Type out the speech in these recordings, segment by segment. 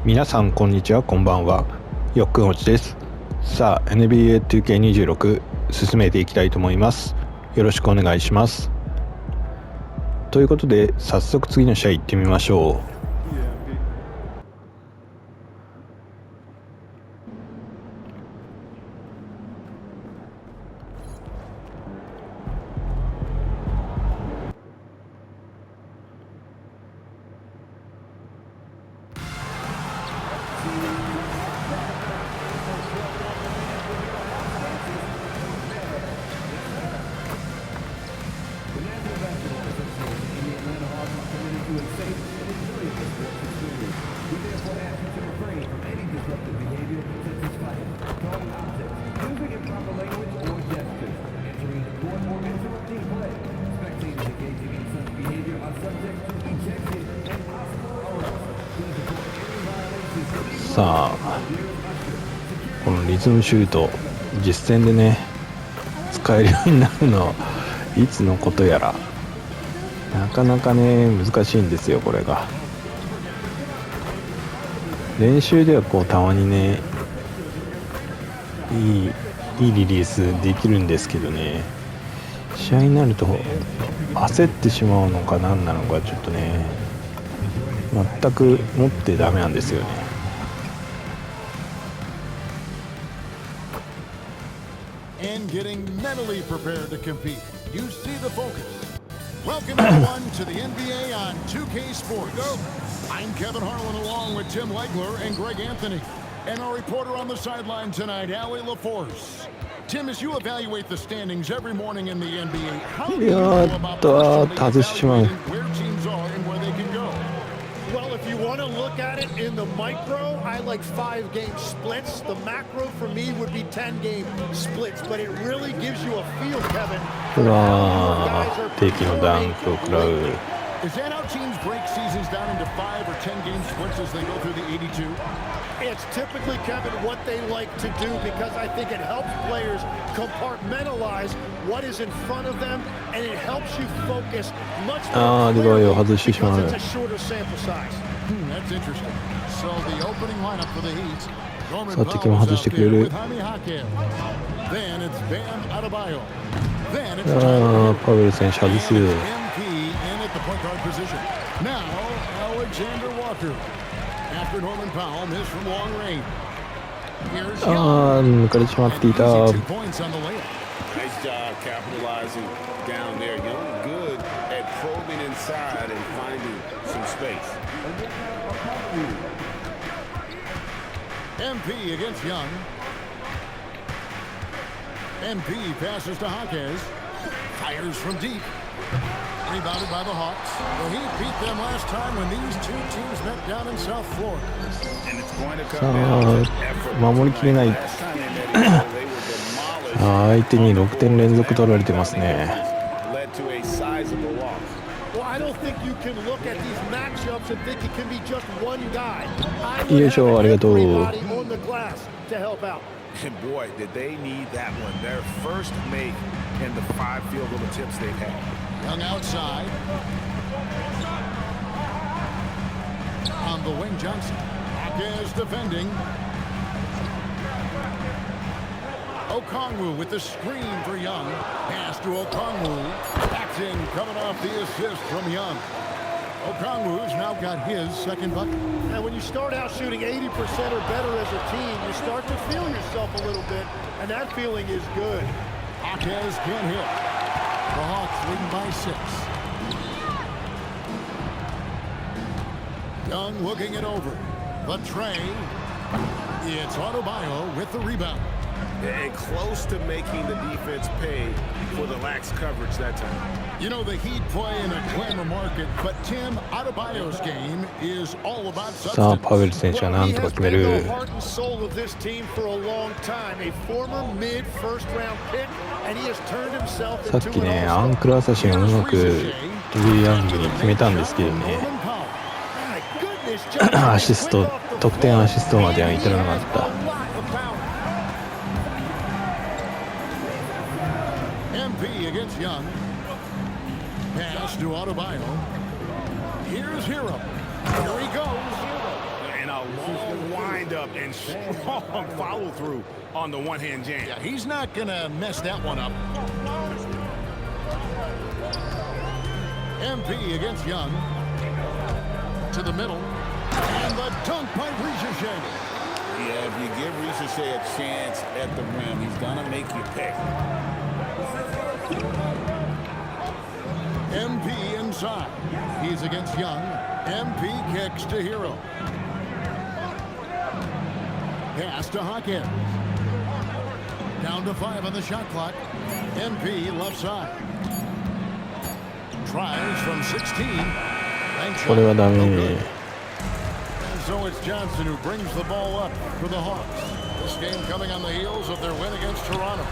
皆さんこんにちは、こんばんは。よっくんおちです。さあ NBA 2K26 進めていきたいと思います。よろしくお願いします。ということで早速次の試合行ってみましょう。さあこのリズムシュート実戦でね使えるようになるのいつのことやら。なかなかね難しいんですよ。これが練習ではこうたまにねいいリリースできるんですけどね、試合になると焦ってしまうのか何なのか、ちょっとね全く持ってダメなんですよね。And getting mentally prepared to compete. You see the focus. Welcome everyone to the NBA on 2K Sports. I'm Kevin Harlan along with Tim Legler and Greg Anthony. And our reporter on the sideline tonight, Allie LaForce. Tim, as you evaluate the standings every morning in the NBA, how do you go about personally evaluating where teams are and where they can go? Well, if you want to look at it in the micro, I like 5-game splits. The macro for me would be 10-game splits, but it really gives you a feel, Kevin. うわー、敵のダンクを食らう。Is that how teams break seasons down into 5 or 10-game splits as they go through the 82? It's typically, Kevin, what they like to do because I think it helps players compartmentalize what is in front of them, and it helps you focus much more clearly because it's a shorter sample size. That's interesting. So the opening lineup for the Heat. さあ敵も外してくれる。Then it's Bam Adebayo. Then it's パウエル選手外す。the point guard position. Now, Alexander Walker. After Norman Powell missed from long range. Here's Young. 抜かれてしまっていた。 2 points on the layup. Nice job capitalizing down there. Young good at probing inside and finding some space. MP against Young. MP passes to Hawkes. Fires from deep. Rebounded by the Hawks. The Heat beat them last time when these two teams met down in South Florida. And it's going to come down to effort. 守りきれない。 Last time they met each other, they were demolished. 相手に6点連続取られてますね。 Led to a sizable loss. Well, I don't think you can look at these matchups and think it can be just one guy. よいしょ、ありがとう。 Everybody on the glass to help out. And boy, did they need that one. Their first make in the 5 field goal attempts they've had. Young outside. On the wing, Johnson. Hawkes defending. Okongwu with the screen for Young. Pass to Okongwu. That's in, coming off the assist from Young. Okongwu's now got his second bucket. And when you start out shooting 80% or better as a team, you start to feel yourself a little bit, and that feeling is good. Hawkes can't hit. The Hawks leading by 6. Young looking it over. The tray. It's Adebayo with the rebound. And close to making the defense pay for the lax coverage that time. You know, the Heat play in a glamour market, but Tim, Adebayo's game is all about さあパウエル選手はなんとか決める。 Well, he has been the heart and soul of this team for a long time. A former mid-first-round pick, and he has turned himself さっ into きね an ア all-star. ンクルアサシンをうまく J ヤングに決めたんですけどね Norman Powell. My goodness, Johnson アシスト quick off the 得点アシストまでは ball. 至らなかった。 A lot of power. MP against Young. Pass to Adebayo. Here's Hero. Here he goes. And a long windup and strong follow through on the one-hand jam. Yeah, he's not going to mess that one up. MP against Young. To the middle. And the dunk by Ricochet. Yeah, if you give Ricochet a chance at the rim, he's going to make you pay. MP inside. He's against Young. MP kicks to Hero. Pass to Hawkins. Down to 5 on the shot clock. MP left side. Tries from 16.これはダメ。 And so it's Johnson who brings the ball up for the Hawks. This game coming on the heels of their win against Toronto.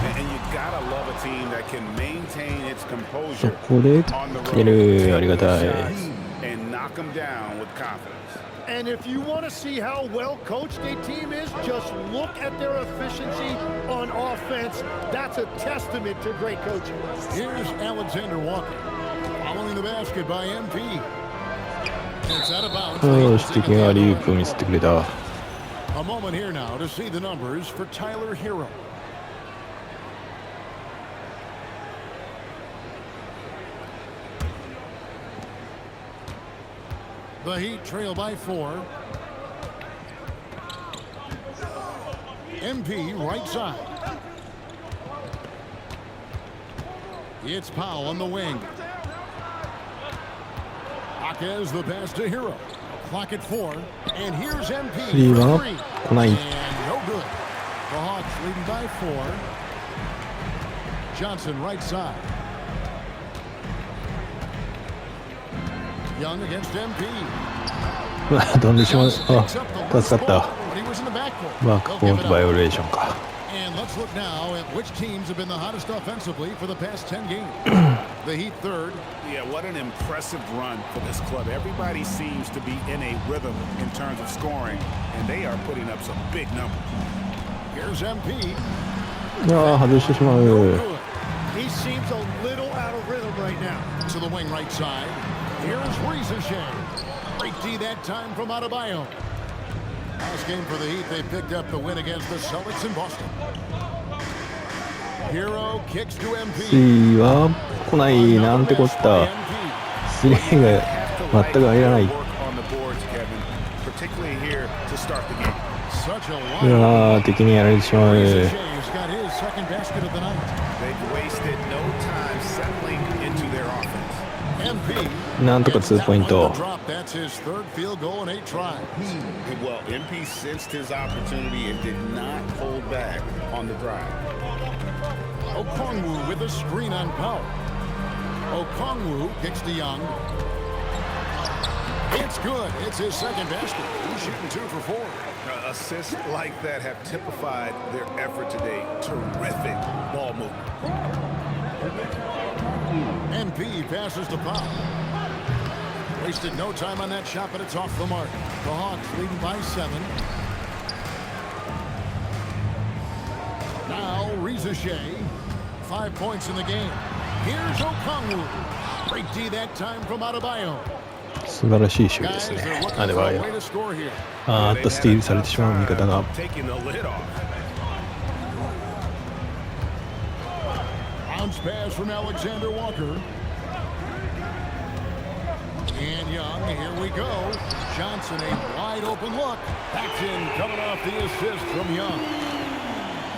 And you gotta love a team that can maintain its そ composure こで on the 決める。ありが road, たい。 and knock them down with confidence. And if you want to see how well coached a team is, just look at their efficiency on offense. That's a testament to great coaching. Here's Alexander Walker. Following the basket by MP. It's out of bounds. よし、敵がリープを見せてくれた。 A moment here now to see the numbers for Tyler Hero. The Heat trail by 4. MP right side. It's Powell on the wing. Hawkins the pass to Hero. Clock at 4. And here's MP Three, for huh? 3. Nice. And no good. The Hawks leading by 4. Johnson right side. Young against MP. うわ、飛んでしまう。あ、助かった。 But he was in the backcourt. バックコートバイオレーションか。 And let's look now at which teams have been the hottest offensively for the past 10 games. The Heat third. Yeah, what an impressive run for this club. Everybody seems to be in a rhythm in terms of scoring, and they are putting up some big numbers. Here's MP. ああ、外してしま No う。 good. He seems a little out of rhythm right now. To the wing right side. Here's Ricochet. Great D that time from Adebayo. Last game for the Heat, they picked up the win against the Celtics in Boston. Hero kicks to MP. スリーは来ない。なんてこった。スリーが全く入らない。 Work on the boards, Kevin, particularly here to start the game. Such a う wide わー、敵にやられてしまう。 Ricochet's got his second basket of the night. They've wasted no time settling into their offense. MP. なんとか2ポイント。 Drop. That's his third field goal in 8 tries. Well, MP sensed his opportunity and did not hold back on the drive. Okongwu with a screen on Powell. Okongwu kicks to Young. It's good. It's his second basket. He's shooting 2 for 4. Assists like that have typified their effort today. Terrific ball movement. MP passes to Powell. Wasted no time on that shot, but it's off the mark. The Hawks leading by 7. Now Ricochet. 5 points in the game. Here's Okongwu. Great D that time from Adebayo. 素晴らしい守備で Guys, す they're ね。 looking あれ for は a よ。 way to score here. あっとスティールされてしまう味方が。 Taking the lid off. Bounce pass from Alexander Walker. And Young, here we go. Johnson, a wide open look. That's in, coming off the assist from Young.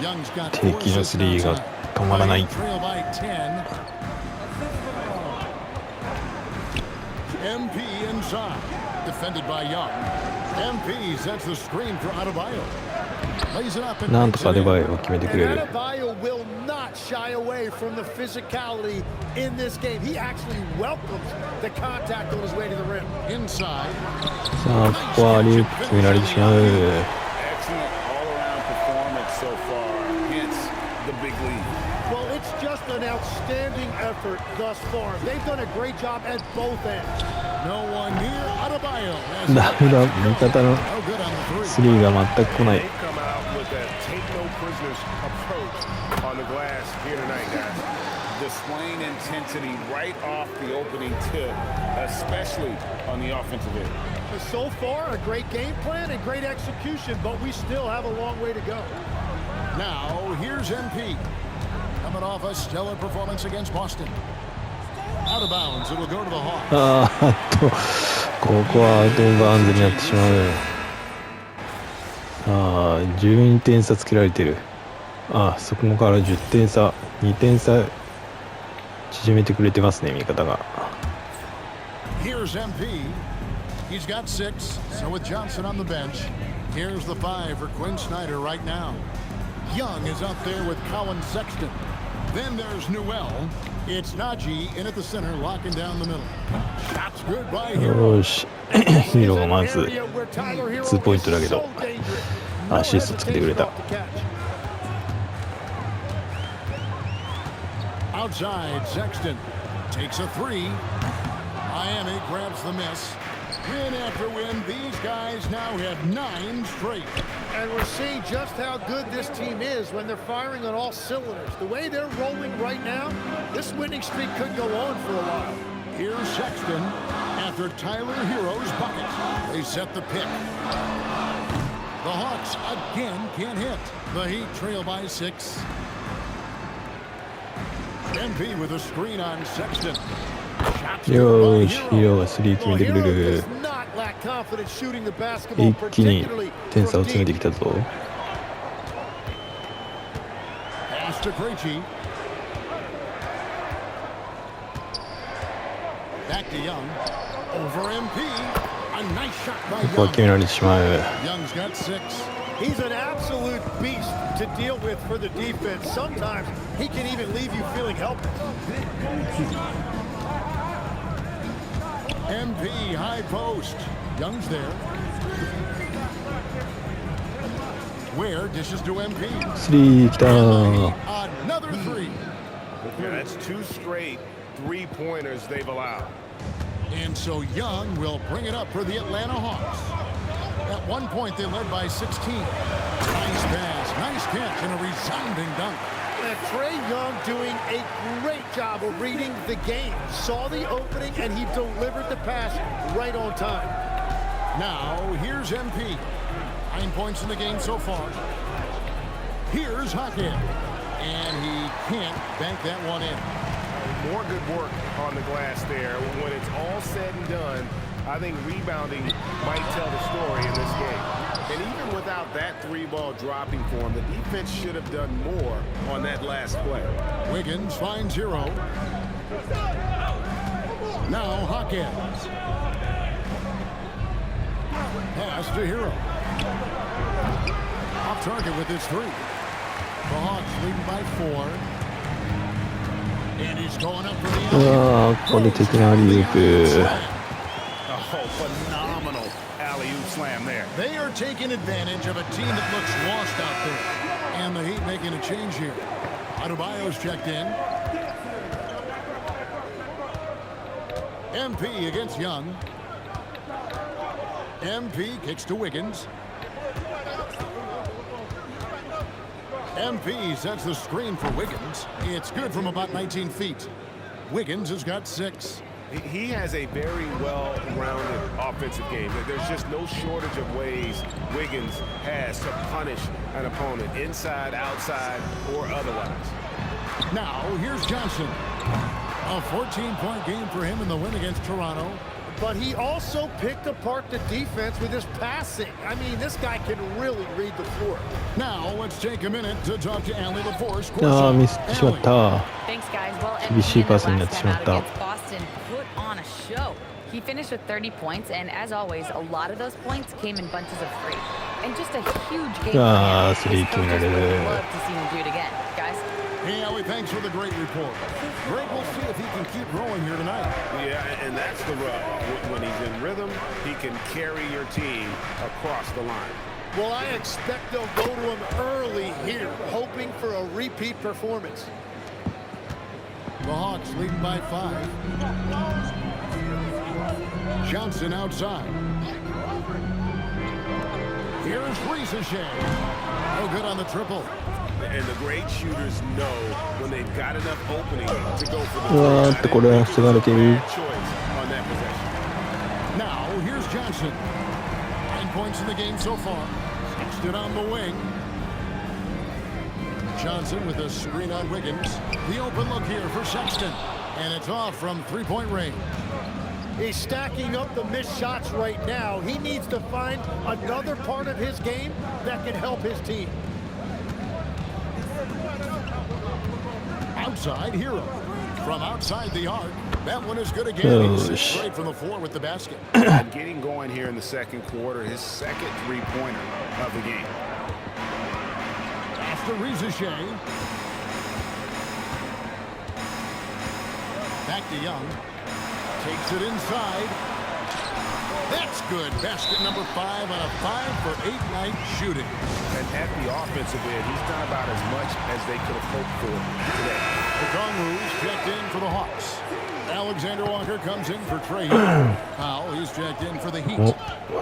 Young's got 敵のスリーが止まらない。 Trail by 10. MP inside. Defended by Young. MP sets the screen for Adebayo. Lays it up and なんとかアデバイを And 決めてくれる。 Adebayo will not shy away from the physicality in this game. He actually welcomes the contact on his way to the rim. inside. さあ、ここはリープ決められてしまう。 Excellent all-around performance so far. Hence the big lead. Well, it's just an outstanding effort thus far. They've done a great job at both ends. No one near Adebayo. ダメだ、味方の No good on the ス three. リーが全く来ない。 They come out with that take no prisoners approach on the glass here tonight, guys. Displaying intensity right off the opening tip, especially on the offensive end. So far, a great game plan and great execution, but we still have a long way to go. Now, here's MP. Coming off a stellar performance against Boston. Out of bounds, it'll go to the Hawks. ここはアウトオブバウンズになってしまう。12点差つけられてる。そこから10点差、2点差縮めてくれてますね、味方が。Here's MP. He's got 6, so with Johnson on the bench, here's the 5 for Quinn Snyder right now. Young is out there with Colin Sexton. Then there's Newell. It's Najee in at the center, locking down the middle. Shots good by Hero. よし、ヒーローがまず2ポイントだけど、アシストつけてくれた。Outside, Sexton takes a 3. Miami grabs the miss. Win after win, these guys now have 9 straight. And we're seeing just how good this team is when they're firing on all cylinders. The way they're rolling right now, this winning streak could go on for a while. Here's Sexton after Tyler Hero's bucket. They set the pick. The Hawks again can't hit. The Heat trail by 6. MP with a screen on Sexton. よーし、ヒーローが3決めてくれる。一気に点差を詰めてきたぞ。ここは決められてしまう。He's an absolute beast to deal with for the defense. Sometimes he can even leave you feeling helpless. MP high post. Young's there. Where dishes to MP. 3来た。 Another 3. Yeah, that's 2 straight 3-pointers they've allowed. And so Young will bring it up for the Atlanta Hawks. At one point, they led by 16. Nice pass, nice catch, and a resounding dunk. And Trae Young doing a great job of reading the game. Saw the opening, and he delivered the pass right on time. Now, here's MP. 9 points in the game so far. Here's Hackett. And he can't bank that one in. More good work on the glass there. When it's all said and done, I think rebounding might tell the story in this game. And even without that 3-ball dropping for him, the defense should have done more on that last play. Wiggins finds Hero. Now Hackett. Pass to Hero. Off target with his 3. The Hawks leading by 4. And he's going up for the うわー、これ的なアリウープ。Oh, phenomenal alley-oop slam there. They are taking advantage of a team that looks lost out there. And the Heat making a change here. Adebayo's checked in. MP against Young. MP kicks to Wiggins. MP sets the screen for Wiggins. It's good from about 19 feet. Wiggins has got 6. He has a very well-rounded offensive game. There's just no shortage of ways Wiggins has to punish an opponent, inside, outside, or otherwise. Now, here's Johnson. A 14-point game for him in the win against Toronto. But he also picked apart the defense with his passing. I mean, this guy can really read the floor. Now, let's take a minute to talk to Allie LaForce. ミスってしまった。 Thanks, guys. Well, 厳しいパスに MVP な in って their しまっ last た。 time out against Boston put on a show. He finished with 30 points, and as always, a lot of those points came in bunches of 3. And just a huge game.スリー決められる。 Love to see him do it again, guys. Hey, Allie, thanks for the great report. Great, we'll see if he can keep growing here tonight. Yeah, and that's the rub. When he's in rhythm, he can carry your team across the line. Well, I expect they'll go to him early here, hoping for a repeat performance. The Hawks leading by 5. Johnson outside. Here's Ricochet. No good on the triple. And the great shooters know when they've got enough opening to go for the うわーってこれは防がれている。 choice on that possession. Now, here's Johnson. 9 points in the game so far. Sexton on the wing. Johnson with a screen on Wiggins. The open look here for Sexton. And it's off from three-point range. He's stacking up the missed shots right now. He needs to find another part of his game that can help his team. Outside Hero. From outside the arc. That one is good again. He's straight from the floor with the basket. Getting going here in the second quarter. His second three-pointer of the game. After Rizichet. Back to Young. Takes it inside. That's good. Basket number 5 on a 5-for-8 night shooting. And at the offensive end, he's done about as much as they could have hoped for today. The Congo's checked in for the Hawks. Alexander Walker comes in for Trey. Powell, he's checked in for the Heat.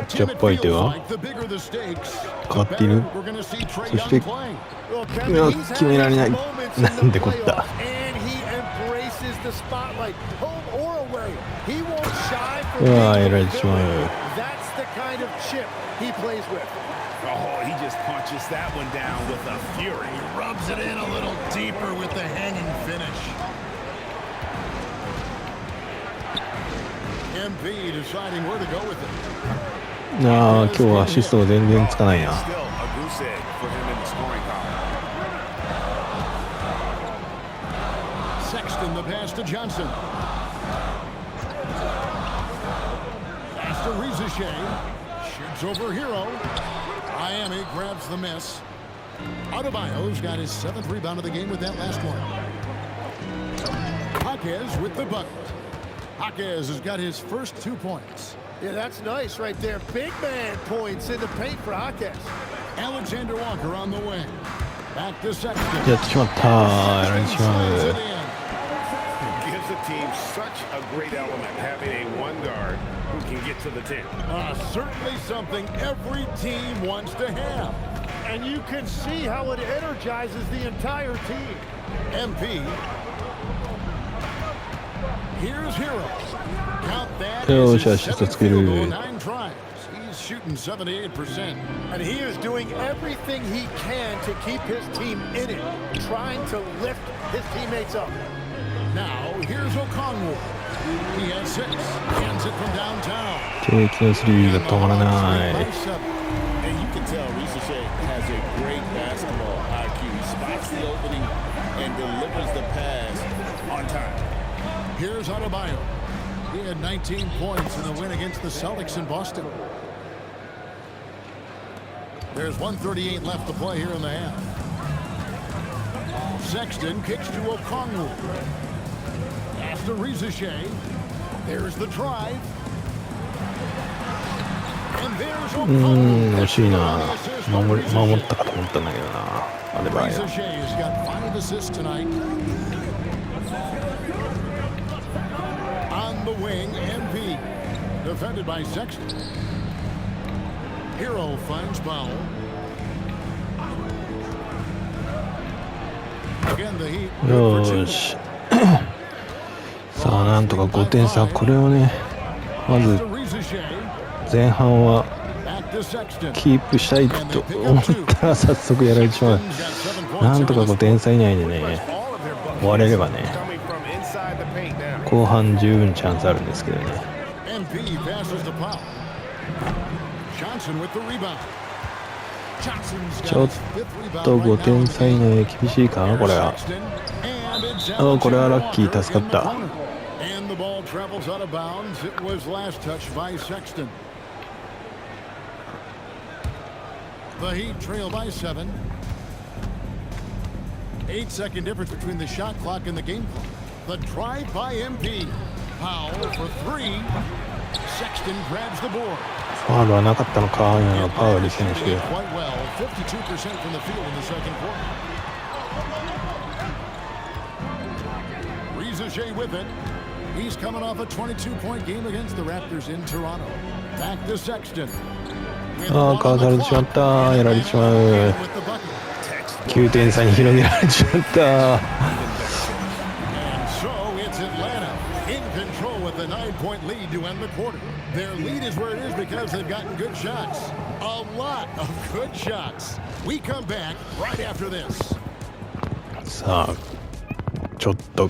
Tim, it feels like the bigger the stakes, the better we're going to see Trey Young play. Well, Kevin, he's had moments in the playoffs, and he embraces the spotlight, home or away. He won't shy from being. That's the kind of chip he plays with. Oh, he just punches that one down with a fury. He rubs it in a little deeper with the hanging finish. MP deciding where to go with it. 今日はアシストが全然つかないな。Still a goose egg for him in the scoring column. Sexton, the pass to Johnson. Pass to Rizichet. Shoots over Hero. Miami grabs the miss. Adebayo's got his 7th rebound of the game with that last one. Jaquez with the bucket. Jaquez has got his first 2 points. Yeah, that's nice right there. Big man points in the paint for Jaquez. Alexander Walker on the wing. Back to Sexton. やってしまった。やられてしまう。 Gives the team such a great element having a one guard who can get to the 10. Certainly something every team wants to have. And you can see how it energizes the entire team. MP. Here's Hero. Count that. よし、アシストつける。 9 tries. He's shooting 78%. And he is doing everything he can to keep his team in it, trying to lift his teammates up. Now, here's O'Connell. He has 6. Hands it from downtown. 定期のスリーが止まらない。 And you can tell Rizichet has a great basketball IQ. He spots the opening and delivers the pass on time. Here's Adebayo. He had 19 points in the win against the Celtics in Boston. There's 1:38 left to play here in the half. Sexton kicks to O'Connell. Pass to Rizichet. There's the drive. And there's O'Connell. 惜しいな。守ったかと思ったんだけどな。アデバイア。 Rizichet has got 5 assists tonight. On the wing, MP. Defended by Sexton. Hero finds Powell. Again, the Heat. よし。さあ、なんとか5点差。これをね、まず前半はキープしたいと思ったら早速やられてしまう。なんとか5点差以内でね、終われればね、後半十分チャンスあるんですけどね。ちょっと5点差以内厳しいかな、これは。これはラッキー、助かった。The Heat trail by 7. 8-second difference between the shot clock and the game clock. The drive by MP. Powell for 3. Sexton grabs the board. ファウルはなかったのか、今パウエル選手。Quite well. 52% from the field in the second quarter. Rizichet with it. He's coming off a 22-point game against the Raptors in Toronto. Back to Sexton. かわされてしまった。やられてしまう。9点差に広げられてしまった。And so it's Atlanta in control with a 9-point lead to end the quarter. Their lead is where it is because they've gotten good shots. A lot of good shots. We come back right after this. さあちょっと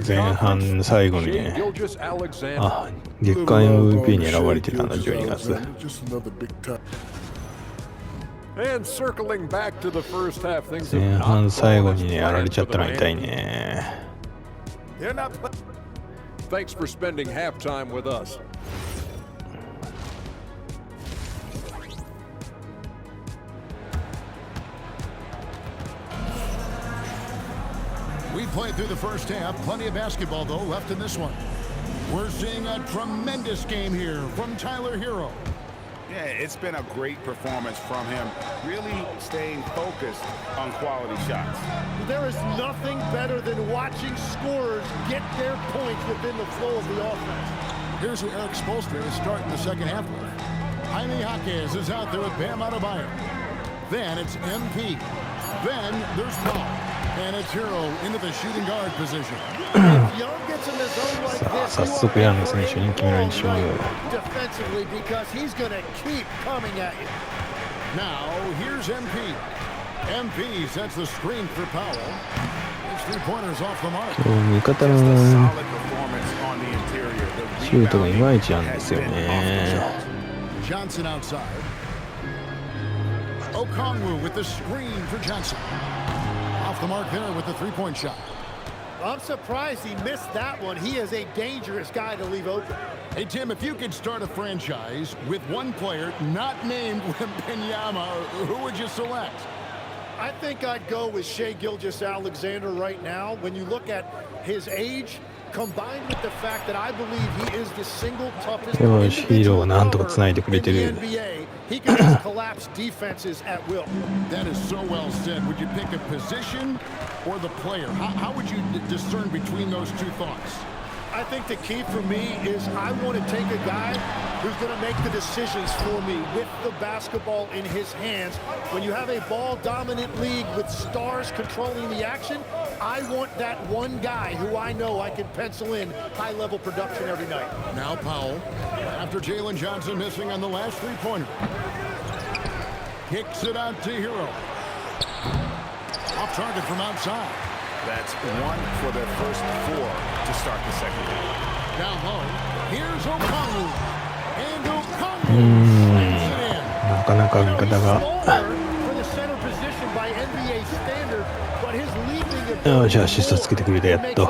前半最後にね、あ、月間 MVP に選ばれてたんだ、12月。前半最後にね、やられちゃったの痛いね。Thanks for spending halftime with us. We played through the first half. Plenty of basketball, though, left in this one. We're seeing a tremendous game here from Tyler Hero. Yeah, it's been a great performance from him, really staying focused on quality shots. There is nothing better than watching scorers get their points within the flow of the offense. Here's who Eric Spoelstra is starting the second half with. Jaime Jaquez is out there with Bam Adebayo. Then it's MP. Then there's Paul. And it's Hero into the shooting guard position. If Young gets in the zone like this, 早速ヤング選手に決められてしまう。 defensively because he's going to keep coming at you. Now here's MP. MP sets the screen for Powell. His three-pointers off the mark. 味方の Solid performance on the interior. シュートがいまいちなんですよね。 Johnson outside. Okongwu with the screen for Johnson. Off the mark there with the three-point shot. I'm surprised he missed that one. He is a dangerous guy to leave open. Hey, Tim, if you could start a franchise with one player not named Wembanyama, who would you select? I think I'd go with Shai Gilgeous-Alexander right now. When you look at his age, combined with the fact that I believe he is the single toughest individual in the NBA, he can just collapse defenses at will. That is so well said. Would you pick a position or the player? How would you discern between those two thoughts? I think the key for me is I want to take a guy who's going to make the decisions for me with the basketball in his hands. When you have a ball-dominant league with stars controlling the action, I want that one guy who I know I can pencil in high-level production every night. Now Powell, after Jalen Johnson missing on the last three-pointer. Kicks it out to Hero. Off target from outside. That's one for their first four to start the second half. Down low, here's Okongwu. And Okongwu slams it in. なかなか味方が よし、アシストつけてくれた、やっと。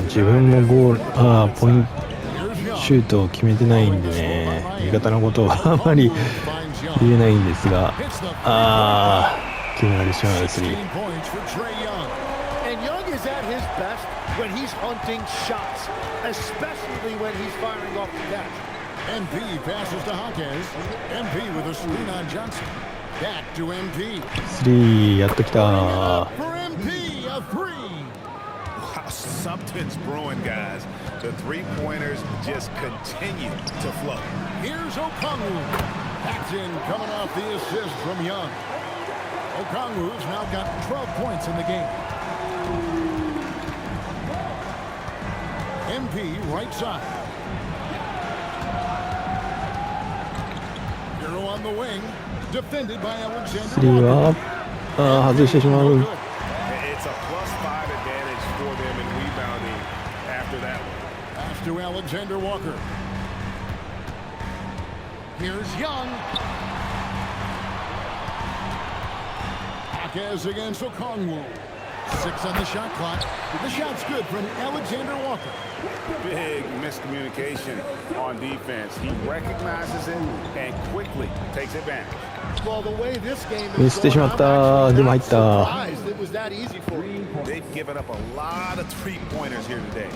自分もゴール、ポイント、シュートを決めてないんでね、味方のことをあまり言えないんですが、決められてしまうスリー。MP passes to Jaquez. MP with a screen on Johnson. Back to MP. スリーやっときた。 For MP, a three. Wow, something's brewing, guys. The three-pointers just continue to flow. Here's Okongwu. Paxton coming off the assist from Young. Okongwu's now got 12 points in the game. MP right side. On the wing, defended by Alexander. スリーは外してしまう。 It's a +5 advantage for them in rebounding after that one. Pass to Alexander Walker. Here's Young. Jaquez against Okongwu. 6 on the shot clock. The shot's good from Alexander Walker. Big miscommunication on defense. He recognizes it and quickly takes advantage. Well, the way this game is 見捨てしまった。でも入った。 it was that easy for him. They've given up a lot of three-pointers here today.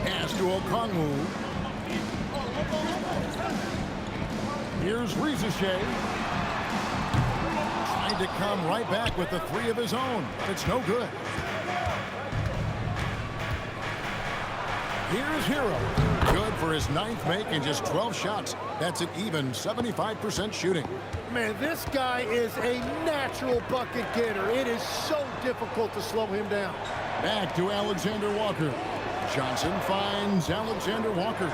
Pass to Okongwu. Here's Rizashea. Trying to come right back with the three of his own, but it's no good. Here's Hero. Good for his ninth make and just 12 shots. That's an even 75% shooting. Man, this guy is a natural bucket getter. It is so difficult to slow him down. Back to Alexander Walker. Johnson finds Alexander Walker.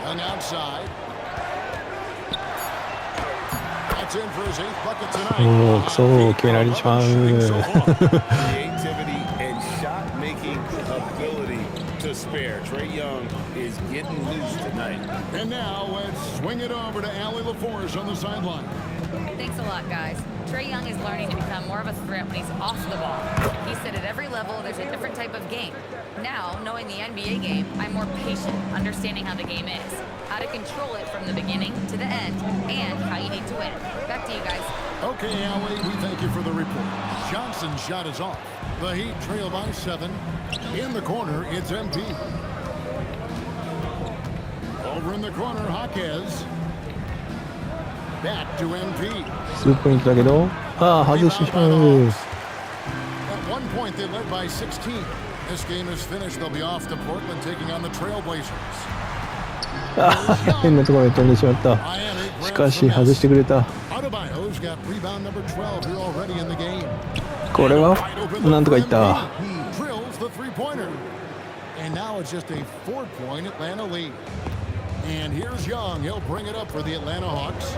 Young outside. That's in for his 8th bucket tonight. もうクソ決められてしまう。 Creativity and shot-making ability to spare. Trae Young is getting loose tonight. And now let's swing it over to Allie LaForce on the sideline. Thanks a lot, guys. Trae Young is learning to become more of a threat when he's off the ball. He said at every level there's a different type of game. Now, knowing the NBA game, I'm more patient, understanding how the game is, how to control it from the beginning to the end, and how you need to win. Back to you guys. Okay, Allie, we thank you for the report. Johnson's shot is off. The Heat trail by 7. In the corner, it's MP. Over in the corner, Jaquez. Back to MP. スーポイントだけど、外してしまう。 At one point, they led by 16. This game is finished. They'll be off to Portland, taking on the Trailblazers. 変なところに飛んでしまった。しかし外してくれた。 Adebayo's got rebound number 12 here already in the game. これはなんとかいった。 Drills the three-pointer. And now it's just a 4-point Atlanta lead. And here's Young. He'll bring it up for the Atlanta Hawks.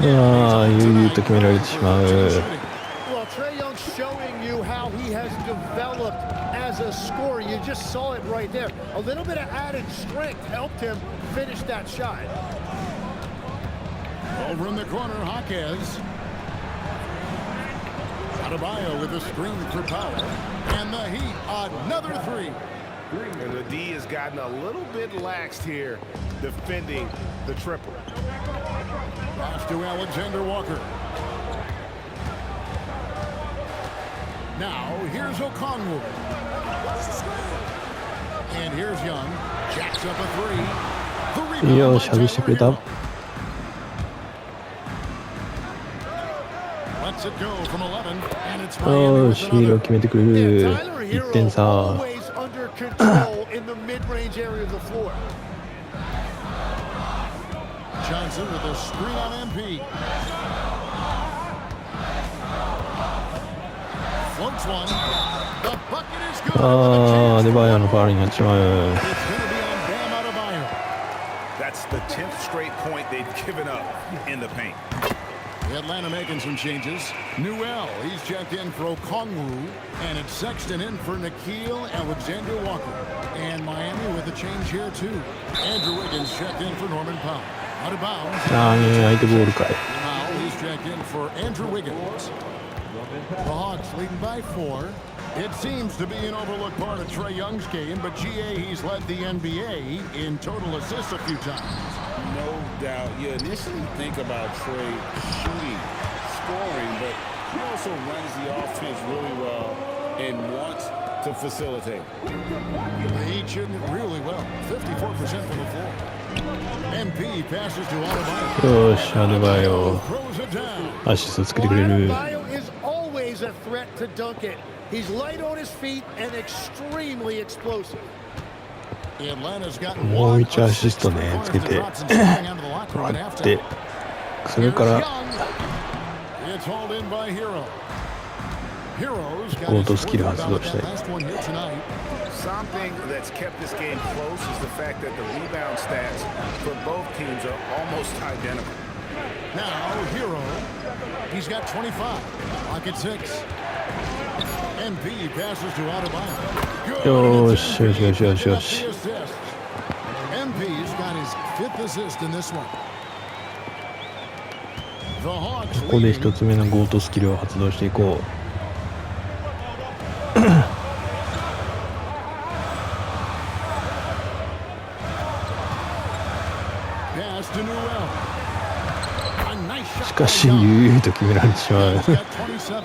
Ah, 悠々と決められてしまう。 Well, Trae Young's showing you how he has developed as a scorer. You just saw it right there. A little bit of added strength helped him finish that shot. Over in the corner, Jaquez. Adebayo with a screen for power. And the Heat, another three. And the D has gotten a little bit laxed here defending the triple. Pass to Alexander Walker. Now, here's Okongwu. And here's Young. Jacks up a three. The rebound よ by し、外してくれた。 Tyler Lets it go from 11. And it's よし、ヒーロー決めてくれ Yeah, る。 Tyler 1 Hero 点差。 always under control in the mid-range area of the floor. Johnson with a screen on MP. Floats one. The bucket is good. アデバイアのファウルになってしまう。 It's going to be on Bam Adebayo. That's the 10th straight point they've given up in the paint. Atlanta making some changes. Newell, he's checked in for Okongwu. And it's Sexton in for Nickeil Alexander Walker. And Miami with a change here, too. Andrew Wiggins checked in for Norman Powell. Out of bounds. 相手ボールかい。 Powell, he's checked in for Andrew Wiggins. The Hawks leading by 4. It seems to be an overlooked part of Trae Young's game, but GA, he's led the NBA in total assists a few times. No doubt. You initially think about Trae shooting, scoring, but he also runs the offense really well and wants to facilitate. The Heat shooting it really well. 54% from the floor. MP passes to Adebayo. よし、アデバイオ Throws it down. アシストつけてくれる。 Adebayo is always a threat to dunk it. He's light on his feet and extremely explosive. Atlanta's got もう一アシストね、つけてもらって、それから It's hauled in by Hero. Hero's got コートスキル発動して。 last one here tonight. Something that's kept this game close is the fact that the rebound stats for both teams are almost identical. Now Hero, he's got 25. Pocket 6. MP passes to Adebayo. Good. よしよしよしよしよし。 MP's got his 5th assist in this one. The Hawks ここで leading. 一つ目のゴートスキルを発動していこう。 Pass to Newell. A nice shot しかし by Young. 悠々と決められてしまう。 He's got 27.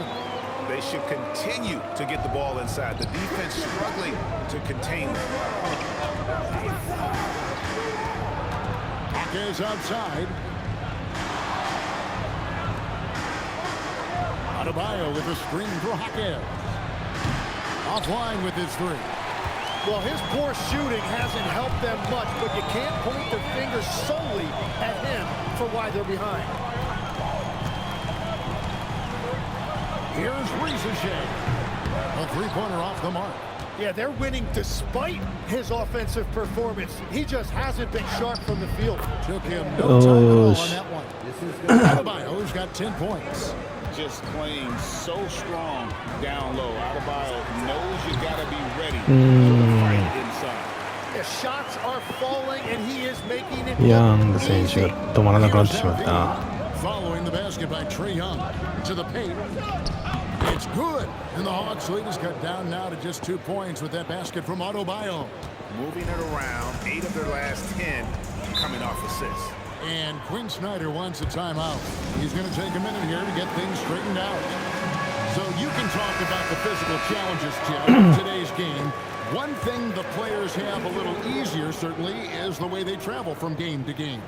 They should continue to get the ball inside. The defense struggling to contain them. Jaquez outside. Adebayo with a screen for Jaquez. Offline with his three. Well, his poor shooting hasn't helped them much, but you can't point the finger solely at him for why they're behind. Here's Ricochet. A three-pointer off the mark. Yeah, they're winning despite his offensive performance. He just hasn't been sharp from the field. Took him no time at all on that one. Adebayo's got 10 points. Just playing so strong down low. Adebayo knows you got to be ready to fight inside. The shots are falling, and he is making it ヤング選手が止まらなくなってしまったな。 Following the basket by Trae Young to the paint. It's good. And the Hawks lead is cut down now to just 2 points with that basket from Adebayo. Moving it around, 8 of their last 10 coming off assists. And Quinn Snyder wants a timeout. He's going to take a minute here to get things straightened out. So you can talk about the physical challenges, Tim, in today's game. One thing the players have a little easier, certainly, is the way they travel from game to game.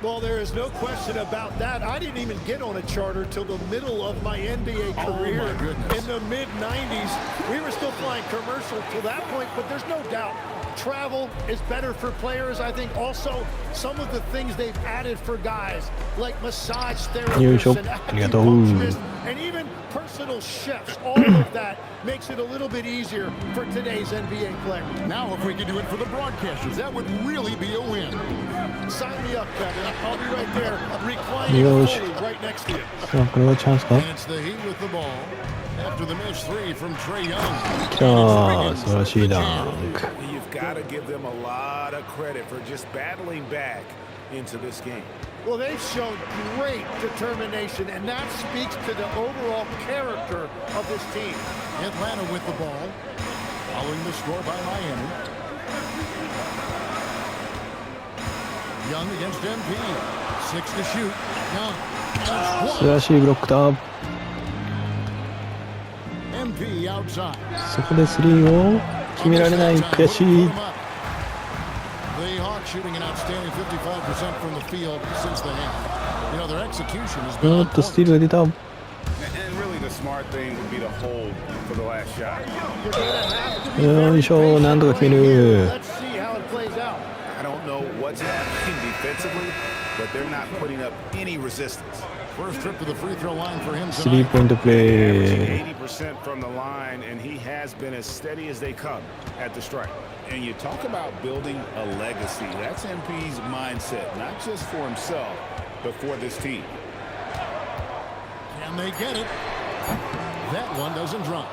Well, there is no question about that. I didn't even get on a charter till the middle of my NBA career. Oh, my goodness. In the mid-90s. We were still flying commercial till that point, but there's no doubt travel is better for players. I think also some of the things they've added for guys, like massage therapists and acupuncturists, and even personal chefs, all of that makes it a little bit easier for today's NBA player. Now, if we could do it for the broadcasters, that would really be a win. Sign me up, Kevin. I'll be right there, reclining fully right next to you. さあこれはチャンスか。 And it's the Heat with the ball after the missed three from Trae Young. 来た、素晴らしいダンク。 You've got to give them a lot of credit for just battling back into this game. Well, they've shown great determination, and that speaks to the overall character of this team. Atlanta with the ball, following the score by Miami. Young against MP. 6 to shoot. Young. 素晴らしいブロックだ。 MP outside. そこでスリーを決められない。悔しい。 The Hawks shooting an outstanding 55% from the field since the half. You know, their execution has been おっとスティールが出た。 And really the smart thing would be to hold for the last shot. よいしょ、なんとか決める。 Let's see how it plays out. I don't know what's happening defensively, but they're not putting up any resistance. First trip to the free throw line for him スリー tonight. ポイントプレー。 80% from the line, and he has been as steady as they come at the stripe. And you talk about building a legacy. That's MP's mindset, not just for himself, but for this team. Can they get it? That one doesn't drop.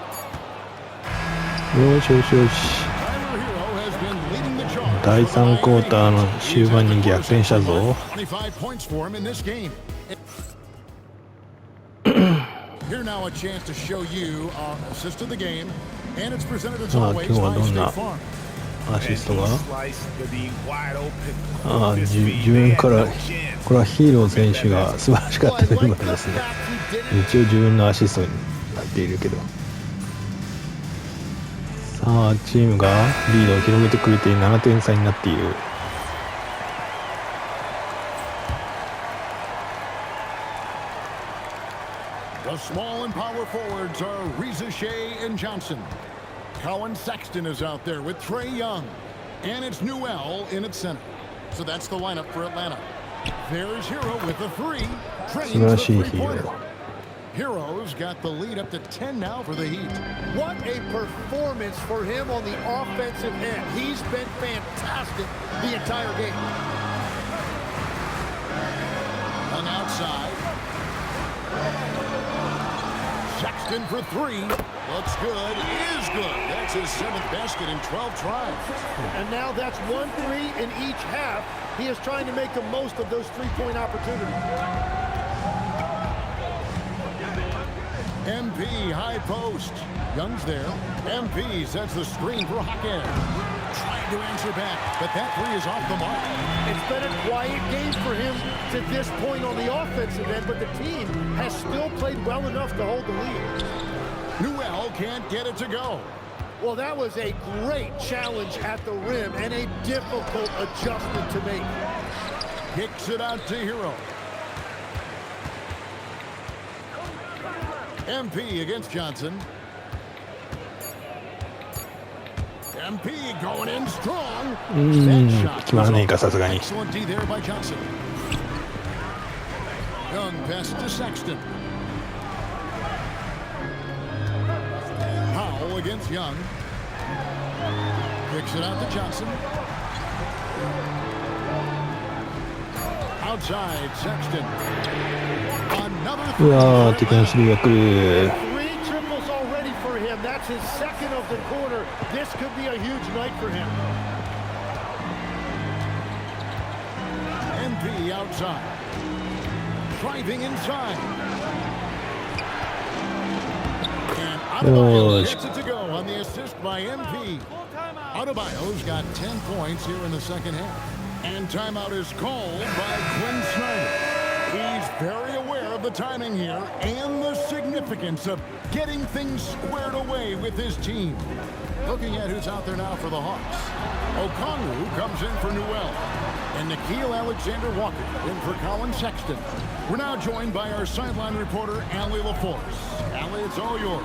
よしよしよし。 Tyler Hero has been leading the charge. 第3クォーターの終盤に逆転したぞ。 25 points for him in this game. Here now a chance to show you our assist of the game, and it's presented as always by State Farm. アシストが Slice the D wide open. ああ、自分からこれはヒーロー選手が素晴らしかったということですね。一応自分のアシストになっているけど、さあチームがリードを広げてくれて7点差になっている。 The small and power forwards are Ricochet and Johnson. Colin Sexton is out there with Trae Young. And it's Newell in at center. So that's the lineup for Atlanta. There's Hero with the three. Trains the three-pointer. Hero's got the lead up to 10 now for the Heat. What a performance for him on the offensive end. He's been fantastic the entire game. On outside. Sexton for three. Looks good. Is good. That's his 7th basket in 12 tries. And now that's 1 3 in each half. He is trying to make the most of those three-point opportunities. MP high post. Young's there. MP sets the screen for Hawkins. Trying to answer back, but that three is off the mark. It's been a quiet game for him to this point on the offensive end, but the team has still played well enough to hold the lead. Newell can't get it to go. Well, that was a great challenge at the rim and a difficult adjustment to make. Kicks it out to Hero. MP against Johnson. MP going in strong. 決まらねえかさすがに。 Excellent D there by Johnson. Young pass to Sexton. Powell against Young. Kicks it out to Johnson. Outside Sexton. Another うわー敵のスリーが来る。 Three triples already for him. That's his second of the quarter. This could be a huge night for him. MP outside. Driving inside. And Adebayo gets it to go on the assist by MP. Adebayo's got 10 points here in the second half. And timeout is called by Quinn Snyder. He's very aware of the timing here and the significance of getting things squared away with his team. Looking at who's out there now for the Hawks. Okongwu comes in for Newell. And Nikhil Alexander-Walker in for Colin Sexton. We're now joined by our sideline reporter, Allie LaForce. Allie, it's all yours.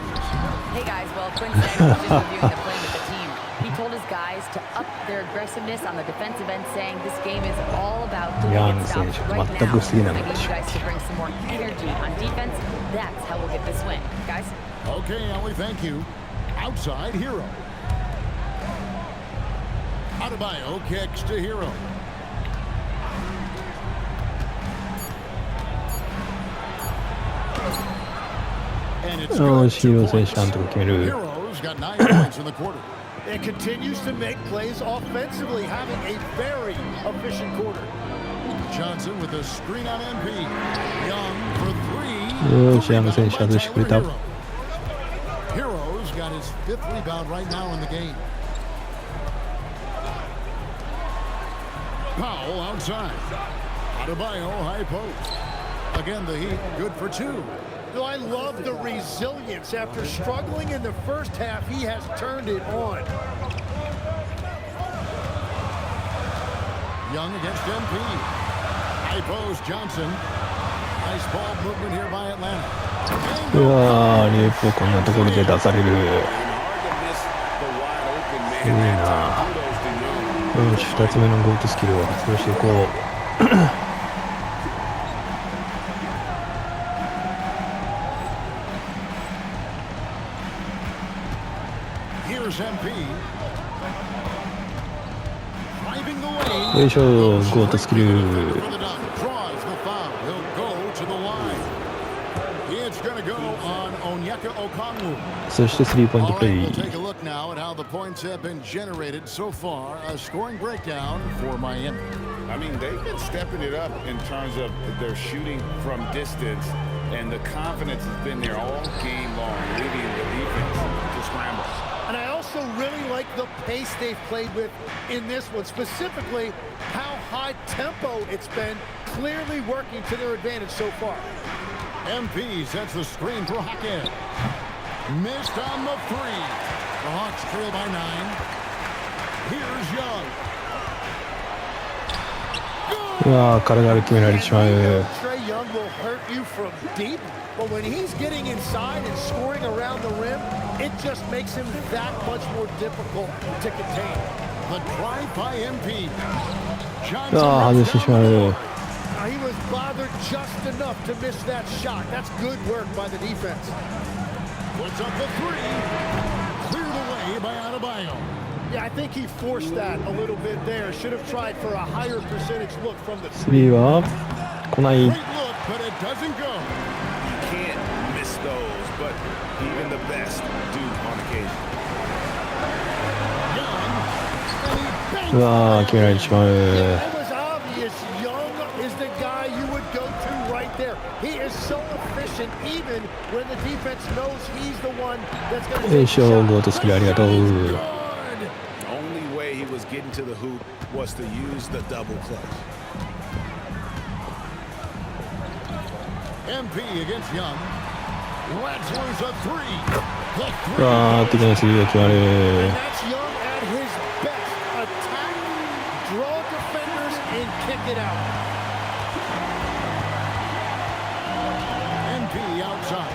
Hey guys, well, Quinn Snyder was just reviewing the play with the team. He told his guys to up their aggressiveness on the defensive end, saying this game is all about doing it stops right now. I need you guys to bring some more energy on defense. That's how we'll get this win. Guys? Okay, Allie, thank you. Outside, Hero. Adebayo kicks to Hero. And it's good. ヒーロー選手なんとか決める。 Hero's got 9 points in the quarter. It continues to make plays offensively, having a very efficient quarter. Johnson with a screen on MP. Young for 3. よし、ヤング選手外してくれた。 Hero's got his 5th rebound right now in the game. Powell outside. Adebayo high post. Again, the Heat good for 2. I love the resilience. After struggling in the first half, he has turned it on. Young against MP. High post Johnson. Nice ball movement here by Atlanta. うわー、リープをこんなところで出される。いいな。よし、2つ目のゴートスキルを発動していこう。Here's MP. Driving the lane. よいしょ、ゴートスキル。 For the dunk. Draws the foul. He'll go to the line. It's going to go on Onyeka Okongwu. そしてスリーポイント All プレ right, イ。 we'll take a look now at how the points have been generated so far. A scoring breakdown for Miami. I mean, they've been stepping it up in terms of their shooting from distance, and the confidence has been there all game long, leading the defense to scramble. And I also really like the pace they've played with in this one, specifically how high tempo it's been, clearly working to their advantage so far. MP sets the screen for Hackett. Missed on the 3. The Hawks trail by 9. Here's Young. うわー、軽々決められてしまう。 Trey Young will hurt you from deep, but when he's getting inside and scoring around the rim, it just makes him that much more difficult to contain. The drive by MP. うわー、外してしまう。 He was bothered just enough to miss that shot. That's good work by the defense. Puts up the 3. Cleared away by Adebayo. Yeah, I think he forced that a little bit there. Should have tried for a higher percentage look from the スリーは来ない。 Great look, but it doesn't go. You can't miss those, but even the best do on occasion. Young. And he banks うわー、決められてしまう。 It was obvious Young is the guy you would go to right there. He is so efficient even when the defense knows he's the one that's going to よい take しょ、 the ゴ shot. ートスキルありがとう。 good. Only way he was getting to the hoop was to use the double clutch. MP against Young. Lets loose a 3. The うわー、敵のスリーが決まる。 And that's Young at his best. Attack, draw defenders, and kick it out. MP outside.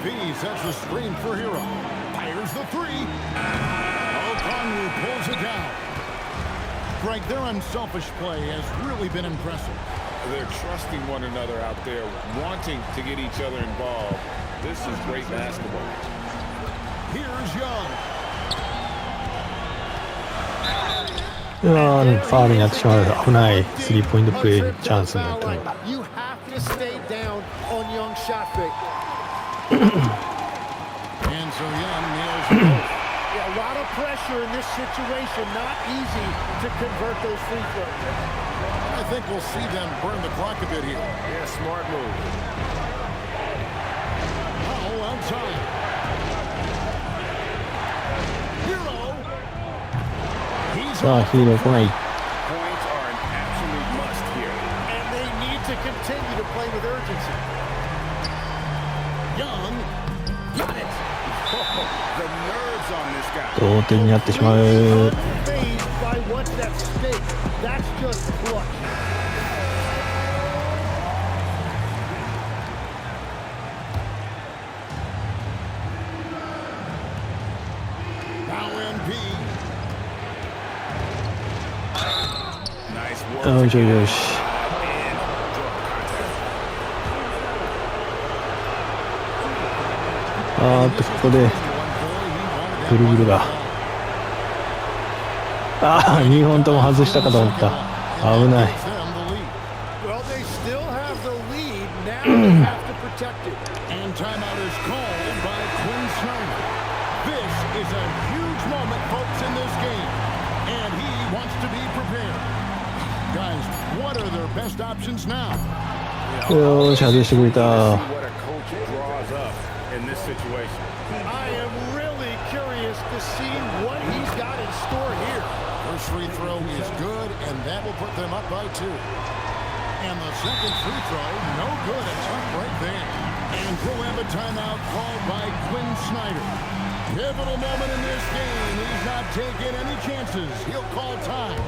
WMP sets the screen for Hero. Fires the three. Okongwu pulls it down. Greg, their unselfish play has really been impressive. They're trusting one another out there, wanting to get each other involved. This is great basketball. Here's Young. ファウルになってしまう危ないスリーポイントプレーチャンスになったのだ。You have to stay down on Young's shot fake. And so Young nails it. Yeah, a lot of pressure in this situation. Not easy to convert those free throws. I think we'll see them burn the clock a bit here. Yeah, smart move. Powell outside. Hero. He's さあヒーロー来ない。 Points are an absolute must here. And they need to continue to play with urgency. Young. Got it. The nerves on this guy. 同点になってしまう。 Unfazed by what's at stake. That's just clutch. WMP. Nice work. よしよし。ここでぐるぐるだ。2本とも外したかと思った。危ない。Well, they still have the lead. Now they have to protect it. And timeout is called by Quinn Snyder. This is a huge moment, folks, in this game. And he wants to be prepared. Guys, what are their best options now? よし外してくれた。 What a coach draws up in this situation. I am really curious to see what he's got in store here. First free throw is good, and that will put them up by 2. And the second free throw, no good. It's up right there. And we'll have a timeout called by Quinn Snyder. Pivotal moment in this game. He's not taking any chances. He'll call time.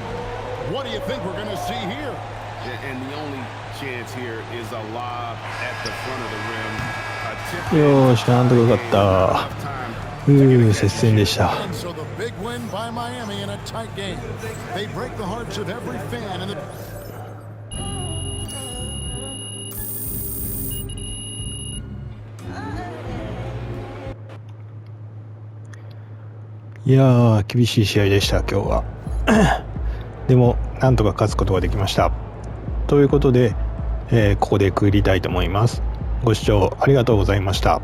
What do you think we're going to see here? And the only chance here is a lob at the front of the rim. よしなんとかよかった。接戦でした。 And so the big win by Miami in a tight game. They break the hearts of every fan in the... いやー厳しい試合でした今日は。でもなんとか勝つことができました。ということで、ここで区切りたいと思います。ご視聴ありがとうございました。